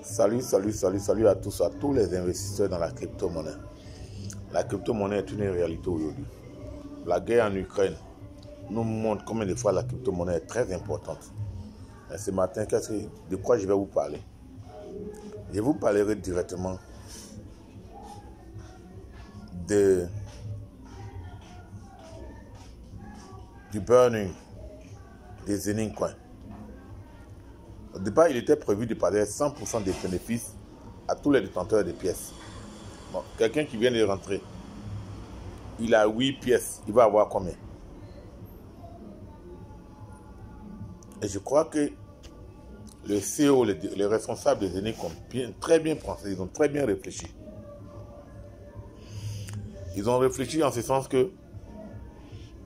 Salut à tous les investisseurs dans la crypto-monnaie. La crypto-monnaie est une réalité aujourd'hui. La guerre en Ukraine nous montre combien de fois la crypto-monnaie est très importante. Et ce matin, de quoi je vais vous parler? Je vous parlerai directement du burning des Zenith Coin. Au départ, il était prévu de parler 100% des bénéfices à tous les détenteurs de pièces. Bon, quelqu'un qui vient de rentrer, il a 8 pièces, il va avoir combien? Et je crois que le CEO, les responsables des Zenith ont très bien pensé, ils ont très bien réfléchi. Ils ont réfléchi en ce sens que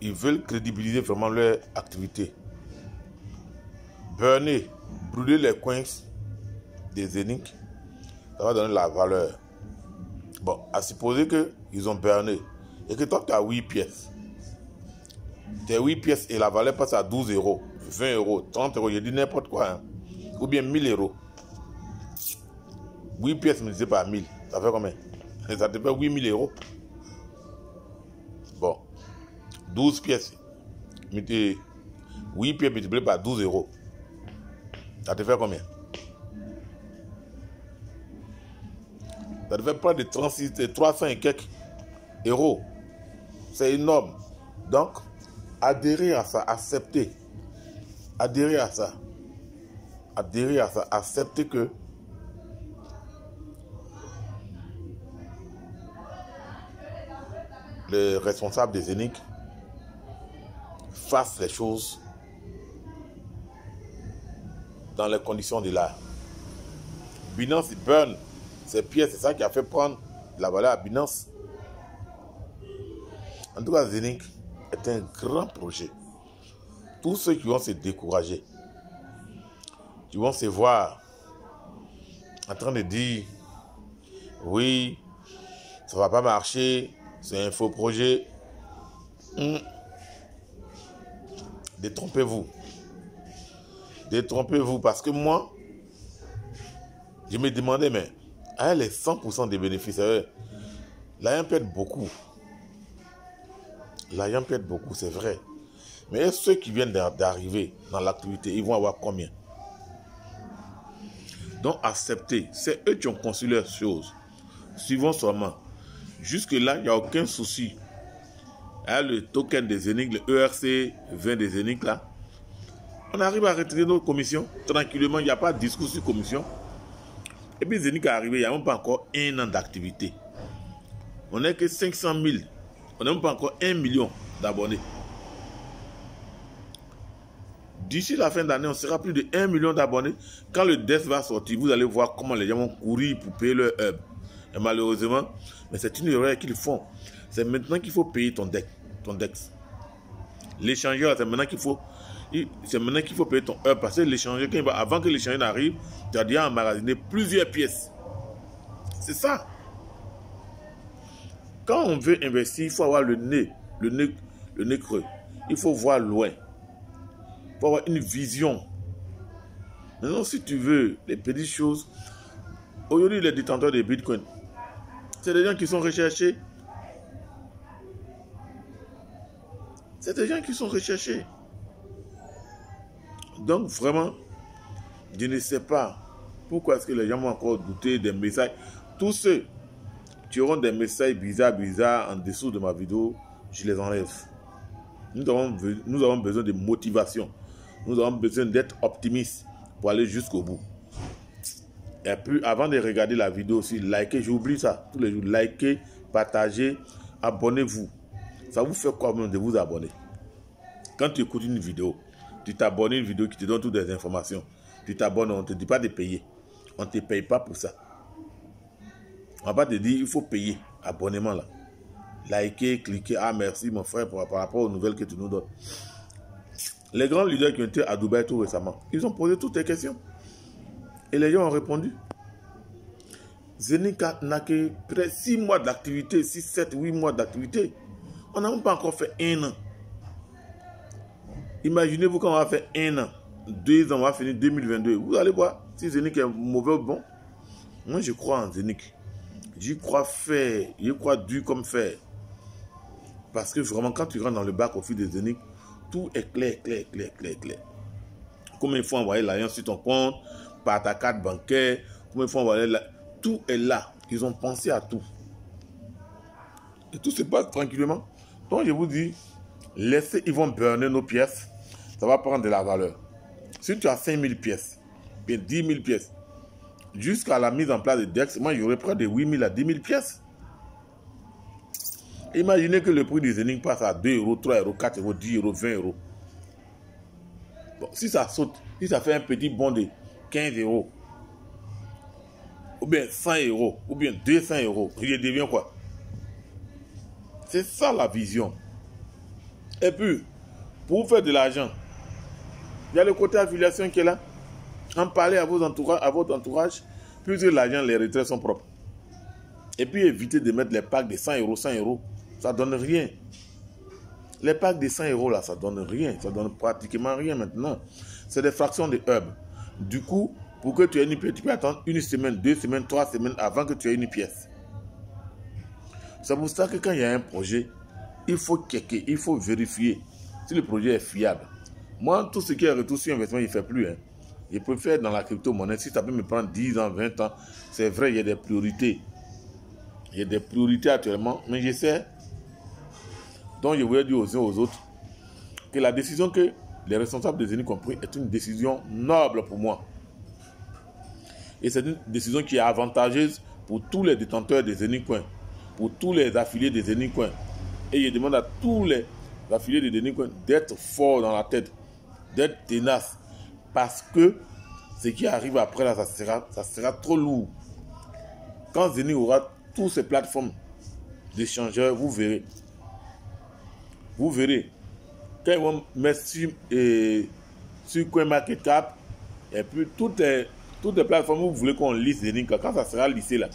ils veulent crédibiliser vraiment leur activité. Burner, brûler les coins des Zenith, ça va donner la valeur. Bon, à supposer qu'ils ont burné et que toi tu as 8 pièces. Tes 8 pièces et la valeur passe à 12 euros, 20 euros, 30 euros, je dis n'importe quoi. Hein. Ou bien 1000 euros. 8 pièces multipliées par 1000, ça fait combien? Ça te fait 8000 euros. Bon, 12 pièces, 8 pièces multipliées par 12 euros. Ça te fait combien? Ça te fait près de 300 et quelques euros. C'est énorme. Donc, adhérer à ça, accepter. Adhérer à ça, accepter que les responsables des Zenith fassent les choses dans les conditions de l'art. Binance burn ces pièces, c'est ça qui a fait prendre la valeur à Binance. En tout cas, Zenith est un grand projet. Tous ceux qui vont se décourager, qui vont se voir en train de dire oui, ça ne va pas marcher, c'est un faux projet. Détrompez-vous. Détrompez-vous parce que moi, je me demandais, mais avec les 100% des bénéfices, l'ayant perd beaucoup. L'ayant perd beaucoup, c'est vrai. Mais ceux qui viennent d'arriver dans l'activité, ils vont avoir combien? Donc, acceptez. C'est eux qui ont conçu leurs choses. Suivons seulement. Jusque-là, il n'y a aucun souci. Le token des Zenith, le ERC20 des Zenith, là, on arrive à retirer nos commissions tranquillement. Il n'y a pas de discours sur commission. Et puis, Zenith est arrivé, il n'y a même pas encore 1 an d'activité. On n'est que 500 000. On n'a même pas encore 1 million d'abonnés. D'ici la fin d'année, on sera plus de 1 million d'abonnés. Quand le DEX va sortir, vous allez voir comment les gens vont courir pour payer leur hub. Et malheureusement, mais c'est une erreur qu'ils font. C'est maintenant qu'il faut payer ton DEX. L'échangeur, c'est maintenant qu'il faut payer ton hub. Parce que l'échangeur, avant que l'échangeur n'arrive, tu as déjà emmagasiné plusieurs pièces. C'est ça. Quand on veut investir, il faut avoir le nez creux. Il faut voir loin. Il faut avoir une vision. Maintenant, si tu veux les petites choses, aujourd'hui, les détenteurs de Bitcoin, c'est des gens qui sont recherchés. C'est des gens qui sont recherchés. Donc, vraiment, je ne sais pas pourquoi est-ce que les gens vont encore douter des messages. Tous ceux qui auront des messages bizarres en dessous de ma vidéo, je les enlève. Nous avons besoin de motivation. Nous avons besoin d'être optimistes pour aller jusqu'au bout. Et puis, avant de regarder la vidéo aussi, likez, j'oublie ça tous les jours. Likez, partagez, abonnez-vous. Ça vous fait quoi même de vous abonner? Quand tu écoutes une vidéo, tu t'abonnes à une vidéo qui te donne toutes les informations. Tu t'abonnes, on ne te dit pas de payer. On ne te paye pas pour ça. On ne va pas te dire, il faut payer. Abonnement là. Likez, cliquez. Ah, merci mon frère par rapport aux nouvelles que tu nous donnes. Les grands leaders qui ont été à Dubaï tout récemment, ils ont posé toutes les questions. Et les gens ont répondu. Zenith n'a que près 6 mois d'activité, 6, 7, 8 mois d'activité. On n'a même pas encore fait 1 an. Imaginez-vous quand on va faire 1 an, 2 ans, on va finir 2022. Vous allez voir si Zenith est mauvais ou bon. Moi, je crois en Zénith. J'y crois faire, j'y crois dur comme fer. Parce que vraiment, quand tu rentres dans le back-office de Zénith, tout est clair, clair, clair, clair, clair. Combien il faut envoyer l'argent sur ton compte, par ta carte bancaire, combien il faut envoyer tout est là. Ils ont pensé à tout. Et tout se passe tranquillement. Donc je vous dis, laissez, ils vont burner nos pièces. Ça va prendre de la valeur. Si tu as 5000 pièces, bien 10 000 pièces, jusqu'à la mise en place de DEX, moi j'aurais près de 8 000 à 10 000 pièces. Imaginez que le prix du Zénith passe à 2 euros, 3 euros, 4 euros, 10 euros, 20 euros. Bon, si ça saute, si ça fait un petit bond de 15 euros, ou bien 100 euros, ou bien 200 euros, il devient quoi? C'est ça la vision. Et puis, pour faire de l'argent, il y a le côté affiliation qui est là. En parler à votre entourage, puisque l'argent, les retraits sont propres. Et puis éviter de mettre les packs de 100 euros, 100 euros. Ça ne donne rien. Les packs de 100 euros là, ça ne donne rien. Ça ne donne pratiquement rien maintenant. C'est des fractions de hub. Du coup, pour que tu aies une pièce, tu peux attendre une semaine, 2 semaines, 3 semaines avant que tu aies une pièce. C'est pour ça que quand il y a un projet, il faut checker, il faut vérifier si le projet est fiable. Moi, tout ce qui est retour sur investissement, il ne fait plus. Hein. Je préfère dans la crypto-monnaie, si ça peut me prendre 10 ans, 20 ans, c'est vrai, il y a des priorités. Il y a des priorités actuellement, mais je sais. Donc, je voulais dire aux uns aux autres que la décision que les responsables des Zénith ont prise est une décision noble pour moi. Et c'est une décision qui est avantageuse pour tous les détenteurs des Zénith Coin, pour tous les affiliés des Zénith Coin. Et je demande à tous les affiliés des Zénith Coin d'être forts dans la tête, d'être tenaces, parce que ce qui arrive après là, ça sera trop lourd. Quand Zénith aura toutes ces plateformes d'échangeurs, vous verrez. Vous verrez. Quand ils vont mettre sur CoinMarketCap, et puis toutes les plateformes où vous voulez qu'on lisse Zénith, quand ça sera lissé là,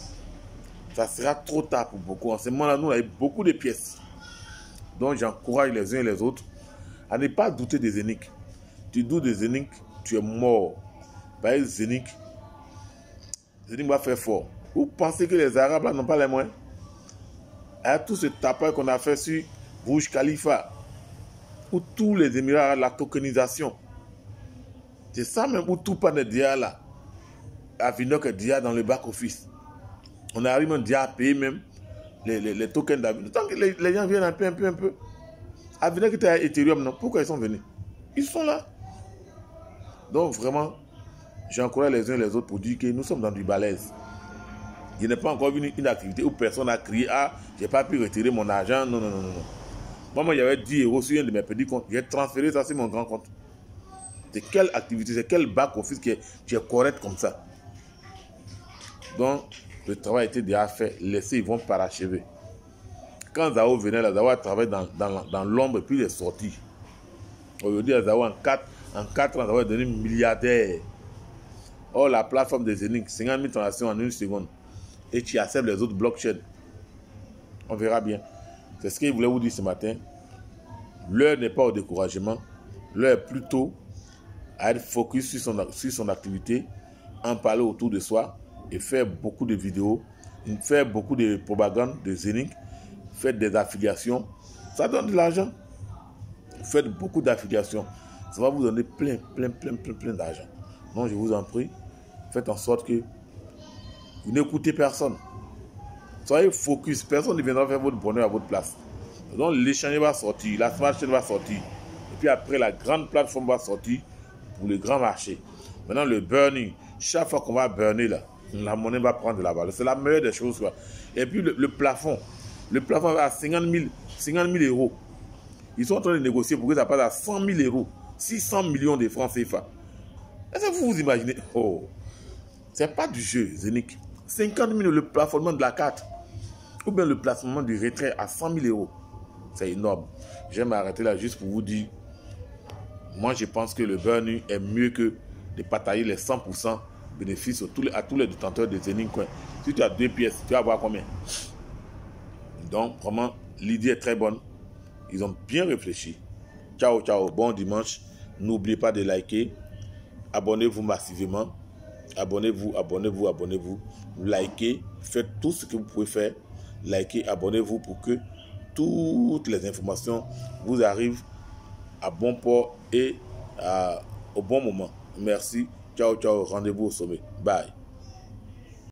ça sera trop tard pour beaucoup. En ce moment-là, nous, on a beaucoup de pièces. Donc, j'encourage les uns et les autres à ne pas douter des Zénith. Tu doutes des Zénith, tu es mort. Par exemple, Zénith va faire fort. Vous pensez que les Arabes là n'ont pas les moyens? À tout ce tapage qu'on a fait sur Burj Khalifa, où tous les Émirats, la tokenisation. C'est ça même où tout panne d'IA là. Avinok d'IA dans le back-office. On arrive même à payer même les tokens d'Avinok. Tant que les gens viennent un peu. Avinok était à Ethereum, non? Pourquoi ils sont venus? Ils sont là. Donc vraiment, j'encourage les uns et les autres pour dire que nous sommes dans du balèze. Il n'est pas encore vu une activité où personne a crié « Ah, j'ai pas pu retirer mon argent. » Non. Moi, il y avait 10 euros sur un de mes petits comptes. J'ai transféré ça sur mon grand compte. C'est quelle activité, c'est quel back-office qui est correct comme ça? Donc, le travail a été déjà fait. Laissez, ils vont parachever. Quand Zao venait là, Zao a travaillé dans l'ombre et puis il est sorti. Aujourd'hui, Zao en 4 ans, Zao est devenu milliardaire. Or, la plateforme des Zénith, 50 000 transactions en une seconde. Et tu acceptes les autres blockchains. On verra bien. C'est ce qu'il voulait vous dire ce matin. L'heure n'est pas au découragement. L'heure est plutôt à être focus sur son activité, en parler autour de soi et faire beaucoup de vidéos, faire beaucoup de propagande de Zénith, faire des affiliations. Ça donne de l'argent. Faites beaucoup d'affiliations. Ça va vous donner plein d'argent. Donc, je vous en prie, faites en sorte que vous n'écoutez personne. Soyez focus. Personne ne viendra faire votre bonheur à votre place. Donc l'échange va sortir, la smart chain va sortir. Et puis après, la grande plateforme va sortir pour le grand marché. Maintenant, le burning, chaque fois qu'on va burner là, la monnaie va prendre de la valeur. C'est la meilleure des choses, quoi. Et puis le plafond va à 50 000 euros. Ils sont en train de négocier pour que ça passe à 100 000 euros. 600 millions de francs CFA. Est-ce que vous vous imaginez? Oh, c'est pas du jeu, Zénith. 50 000 le plafonnement de la carte. Ou bien le placement du retrait à 100 000 euros. C'est énorme. Je vais m'arrêter là juste pour vous dire. Moi, je pense que le burning est mieux que de partager les 100% bénéfices à tous les détenteurs de Zénith Coin. Si tu as 2 pièces, tu vas avoir combien? Donc, vraiment, l'idée est très bonne. Ils ont bien réfléchi. Ciao, bon dimanche. N'oubliez pas de liker. Abonnez-vous massivement. Abonnez-vous, abonnez-vous, abonnez-vous. Likez, faites tout ce que vous pouvez faire. Likez, abonnez-vous pour que toutes les informations vous arrivent à bon port et au bon moment. Merci. Ciao, ciao. Rendez-vous au sommet. Bye.